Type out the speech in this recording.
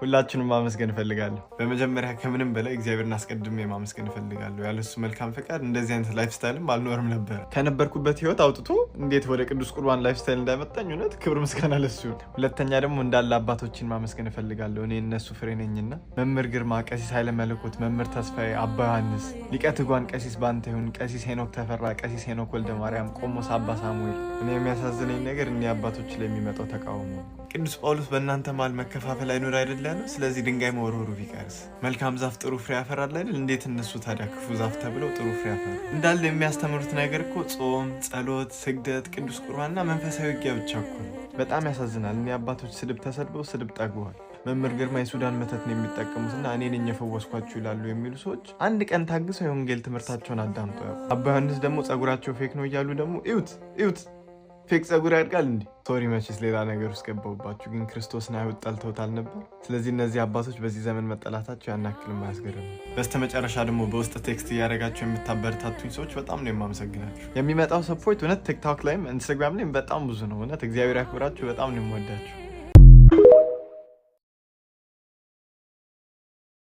ሁላችንም ማመስገን እፈልጋለሁ። በመጀመሪያ ከምንም በላይ እግዚአብሔርን አስቀድሜ ማመስገን እፈልጋለሁ። ያለሱ መልካም ፈቃድ እንደዚህ አይነት ላይፍ ስታይልም አልኖርም ነበር። ከነበርኩበት ህይወት አውጥቶ እንዴት ወደ ቅዱስ ቁርባን ላይፍ ስታይል እንዳመጣኝ እውነት ክብር ምስጋና ለሱ ይሁን። ሁለተኛ ደግሞ እንዳለ አባቶችን ማመስገን እፈልጋለሁ። እኔ እነሱ ፍሬ ነኝና መምህር ግርማ፣ ቀሲስ ኃይለ መለኮት፣ መምህር ተስፋዬ፣ አባ ዮሐንስ፣ ሊቀ ትጓን ቀሲስ ባንተ ይሁን፣ ቀሲስ ሄኖክ ተፈራ፣ ቀሲስ ሄኖክ ወልደ ማርያም፣ ቆሞስ አባ ሳሙኤል። እኔ የሚያሳዝነኝ ነገር እኔ አባቶች ላይ የሚመጣው ተቃውሞ። ቅዱስ ጳውሎስ በእናንተ መሃል መከፋፈል አይኖር አይደል ያለው? ስለዚህ ድንጋይ መወርወሩ ቢቀርስ መልካም ዛፍ ጥሩ ፍሬ ያፈራል አይደል? እንዴት እነሱ ታዲያ ክፉ ዛፍ ተብለው ጥሩ ፍሬ ያፈራሉ? እንዳለ የሚያስተምሩት ነገር እኮ ጾም፣ ጸሎት፣ ስግደት፣ ቅዱስ ቁርባንና መንፈሳዊ ውጊያ ብቻ እኮ ነው። በጣም ያሳዝናል። እኔ አባቶች ስድብ ተሰድበው ስድብ ጠግበዋል። መምህር ግርማ የሱዳን መተት ነው የሚጠቀሙትና እኔ ነኝ የፈወስኳችሁ ይላሉ የሚሉ ሰዎች አንድ ቀን ታግሰው የወንጌል ትምህርታቸውን አዳምጠው ያውቁ። አባ ዮሐንስ ደግሞ ጸጉራቸው ፌክ ነው እያሉ ደግሞ እዩት ፌክ ጸጉር ያድጋል እንዴ? ሶሪ መቼስ ሌላ ነገር ውስጥ ገባሁባችሁ፣ ግን ክርስቶስን አይሁድ ጠልተውታል ነበር። ስለዚህ እነዚህ አባቶች በዚህ ዘመን መጠላታቸው ያናክል ማያስገርም። በስተመጨረሻ ደግሞ በውስጥ ቴክስት እያደረጋችሁ የምታበረታቱኝ ሰዎች በጣም ነው የማመሰግናችሁ። የሚመጣው ሰፖርት እውነት ቲክቶክ ላይም ኢንስታግራም ላይም በጣም ብዙ ነው። እውነት እግዚአብሔር ያክብራችሁ። በጣም ነው የምወዳችሁ።